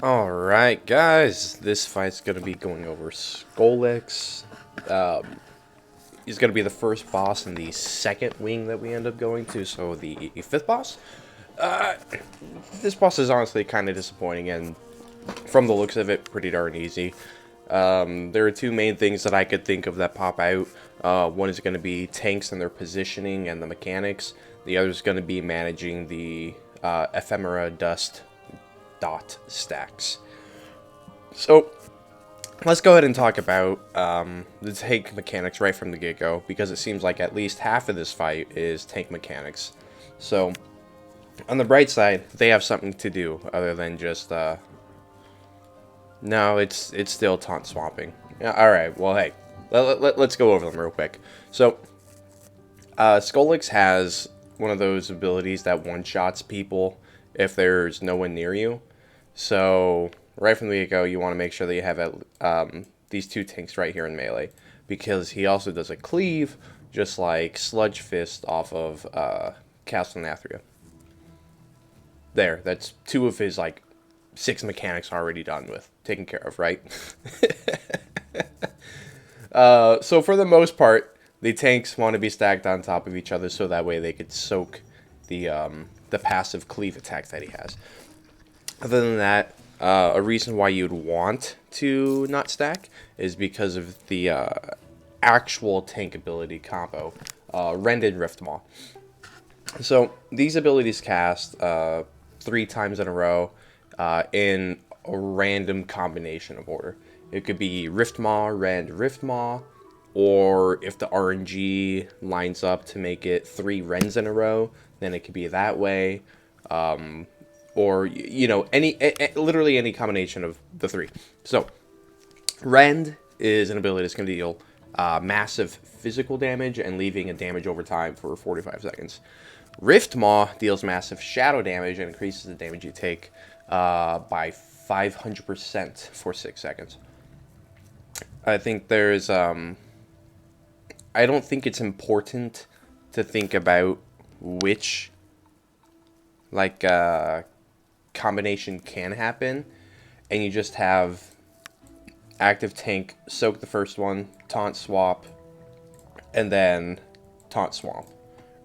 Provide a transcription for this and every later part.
Alright, guys, this fight's gonna be going over Skolex. He's gonna be the first boss in the second wing that we end up going to, so the fifth boss. Uh, this boss is honestly kind of disappointing, and from the looks of it, pretty darn easy. There are two main things that I could think of that pop out. One is going to be tanks and their positioning and the mechanics. The other is going to be managing the ephemera dust dot stacks. So let's go ahead and talk about the tank mechanics right from the get-go, because it seems like at least half of this fight is tank mechanics. So on the bright side, they have something to do other than just no, it's still taunt swamping. Yeah, all right. Well, hey, let's go over them real quick. So Skolex has one of those abilities that one-shots people if there's no one near you. So right from the get-go, you want to make sure that you have these two tanks right here in melee, because he also does a cleave, just like Sludge Fist off of Castle Nathria. There, that's two of his like 6 mechanics already done with, taken care of, right? So for the most part, the tanks want to be stacked on top of each other so that way they could soak the passive cleave attack that he has. Other than that, a reason why you'd want to not stack is because of the actual tank ability combo, Rend and Riftmaw. So these abilities cast 3 times in a row in a random combination of order. It could be Riftmaw, Rend, Riftmaw, or if the RNG lines up to make it 3 Rends in a row, then it could be that way. Or, you know, literally any combination of the 3. So, Rend is an ability that's going to deal massive physical damage and leaving a damage over time for 45 seconds. Riftmaw deals massive shadow damage and increases the damage you take by 500% for 6 seconds. I think there's I don't think it's important to think about which like combination can happen, and you just have active tank soak the first one, taunt swap, and then taunt swamp,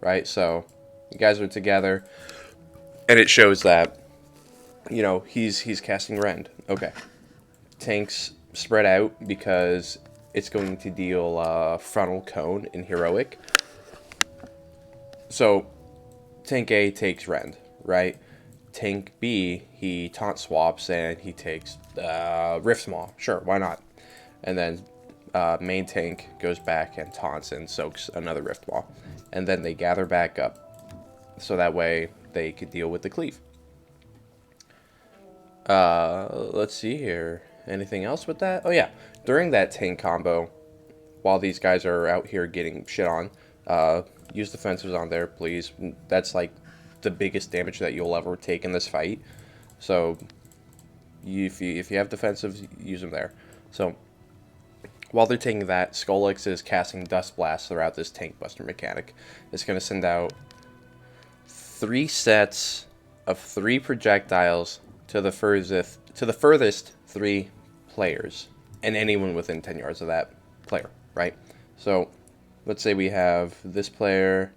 right? So you guys are together, and it shows that, you know, he's casting Rend. Okay, tanks spread out because it's going to deal frontal cone in heroic. So tank A takes Rend, right? Tank B, he taunt swaps and he takes Riftmaw. Sure, why not? And then main tank goes back and taunts and soaks another Riftmaw. And then they gather back up, so that way they could deal with the cleave. Let's see here. Anything else with that? Oh yeah, during that tank combo, while these guys are out here getting shit on, use defensives on there, please. That's like the biggest damage that you'll ever take in this fight. So if you have defensives, use them there. So while they're taking that, Skolex is casting Dust Blast throughout this tank buster mechanic. It's going to send out 3 sets of 3 projectiles to the furthest 3 players and anyone within 10 yards of that player, right? So let's say we have this player,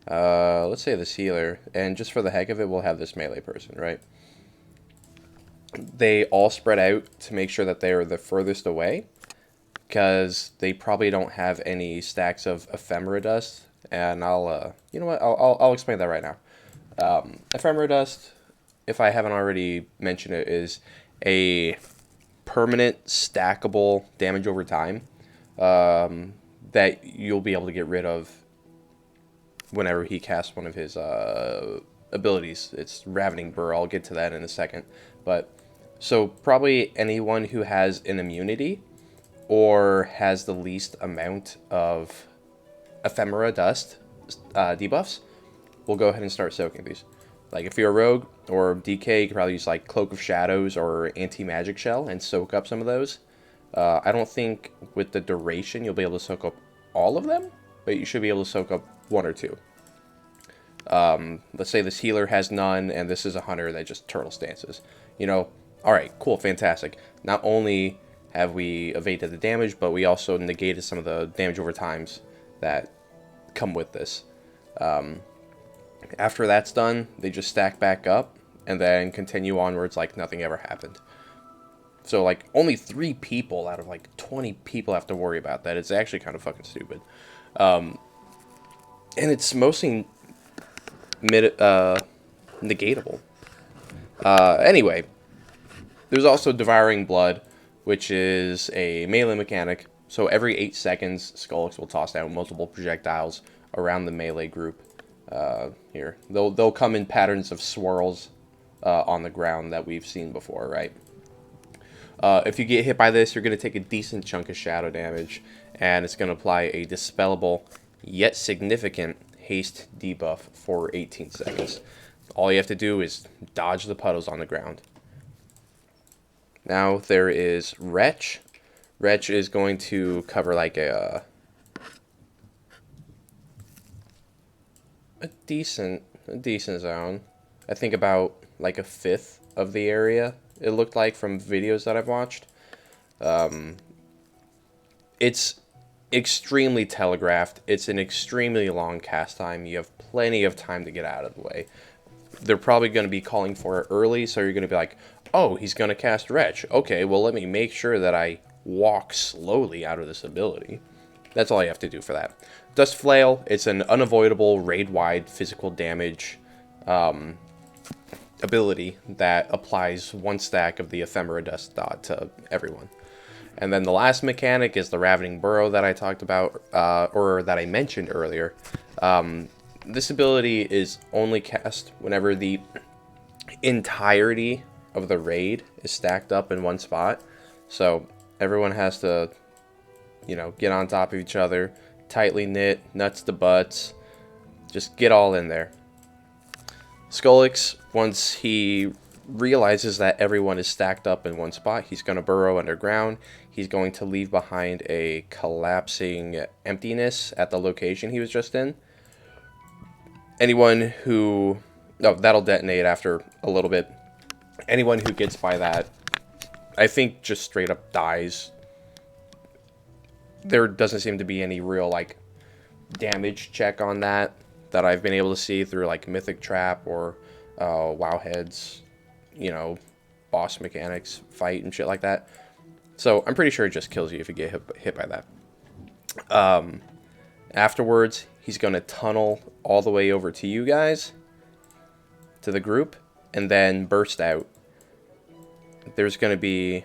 let's say this healer, and just for the heck of it, we'll have this melee person, right? They all spread out to make sure that they are the furthest away, because they probably don't have any stacks of ephemera dust. And you know what? I'll explain that right now. Ephemera dust, if I haven't already mentioned it, is a permanent stackable damage over time that you'll be able to get rid of whenever he casts one of his abilities. It's Ravening Burr. I'll get to that in a second. But so probably anyone who has an immunity or has the least amount of ephemera dust debuffs will go ahead and start soaking these. Like if you're a rogue or DK, you can probably use like Cloak of Shadows or Anti-Magic Shell and soak up some of those. I don't think with the duration you'll be able to soak up all of them, but you should be able to soak up 1 or 2. Let's say this healer has none and this is a hunter that just turtle stances. You know, Alright, cool, fantastic. Not only have we evaded the damage, but we also negated some of the damage over times that come with this. After that's done, they just stack back up and then continue onwards like nothing ever happened. So, like, only 3 people out of, like, 20 people have to worry about that. It's actually kind of fucking stupid. And it's mostly negatable. Anyway, there's also Devouring Blood, which is a melee mechanic. So every 8 seconds, Skolex will toss down multiple projectiles around the melee group. Here, they'll come in patterns of swirls on the ground that we've seen before, right? If you get hit by this, you're going to take a decent chunk of shadow damage, and it's going to apply a dispellable yet significant haste debuff for 18 seconds. All you have to do is dodge the puddles on the ground. Now there is Wretch. Wretch is going to cover like a decent zone. I think about like a fifth of the area, it looked like from videos that I've watched. It's extremely telegraphed. It's an extremely long cast time. You have plenty of time to get out of the way. They're probably going to be calling for it early, so you're going to be like, oh, he's going to cast Wretch. Okay, well, let me make sure that I walk slowly out of this ability. That's all you have to do for that. Dust Flail, it's an unavoidable raid-wide physical damage ability that applies 1 stack of the Ephemera Dust dot to everyone. And then the last mechanic is the Ravening Burrow that I talked about, or that I mentioned earlier. This ability is only cast whenever the entirety of the raid is stacked up in one spot. So everyone has to, you know, get on top of each other, tightly knit, nuts to butts, just get all in there. Skolex, once he realizes that everyone is stacked up in one spot, he's going to burrow underground. He's going to leave behind a collapsing emptiness at the location he was just in. Anyone who... No, that'll detonate after a little bit. Anyone who gets by that, I think, just straight up dies. There doesn't seem to be any real, like, damage check on that I've been able to see through, like, Mythic Trap or Wowhead's, you know, boss mechanics fight and shit like that. So I'm pretty sure it just kills you if you get hit by that. Afterwards, he's going to tunnel all the way over to you guys, to the group, and then burst out. There's going to be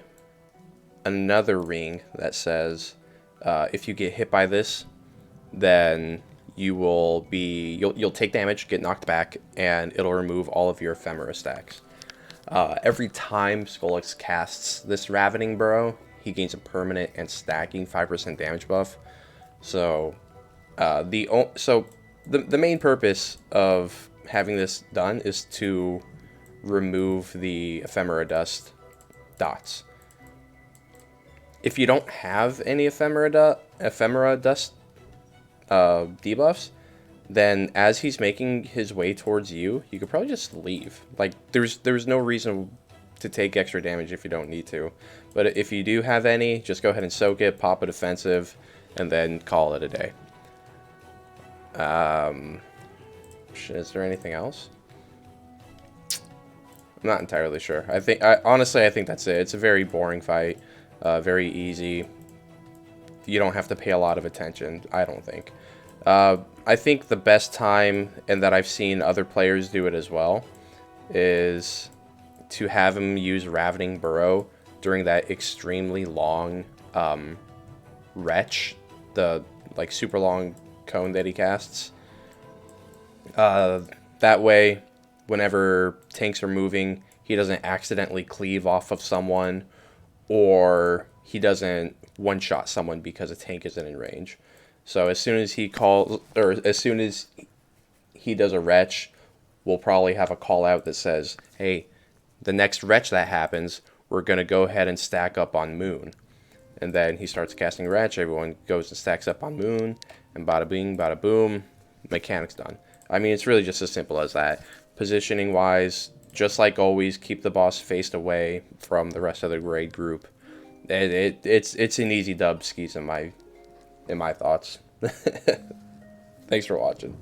another ring that says, if you get hit by this, then you will be, you'll take damage, get knocked back, and it'll remove all of your Ephemera stacks. Every time Skolex casts this Ravening Burrow, he gains a permanent and stacking 5% damage buff. So, the main purpose of having this done is to remove the Ephemera Dust dots. If you don't have any Ephemera Dust debuffs, then as he's making his way towards you, you could probably just leave. Like, there's no reason to take extra damage if you don't need to. But if you do have any, just go ahead and soak it, pop a defensive, and then call it a day. Is there anything else? I'm not entirely sure. Honestly, I think that's it. It's a very boring fight, very easy. You don't have to pay a lot of attention, I don't think. I think the best time, and that I've seen other players do it as well, is to have him use Ravening Burrow during that extremely long Wretch, the like super long cone that he casts. That way, whenever tanks are moving, he doesn't accidentally cleave off of someone, or he doesn't one-shot someone because a tank isn't in range. So as soon as he calls, or as soon as he does a Wretch, we'll probably have a call out that says, hey, the next Wretch that happens, we're going to go ahead and stack up on Moon. And then he starts casting Wretch, everyone goes and stacks up on Moon, and bada bing, bada boom, mechanic's done. I mean, it's really just as simple as that. Positioning wise, just like always, keep the boss faced away from the rest of the raid group. It's an easy dub, skis in my thoughts. Thanks for watching.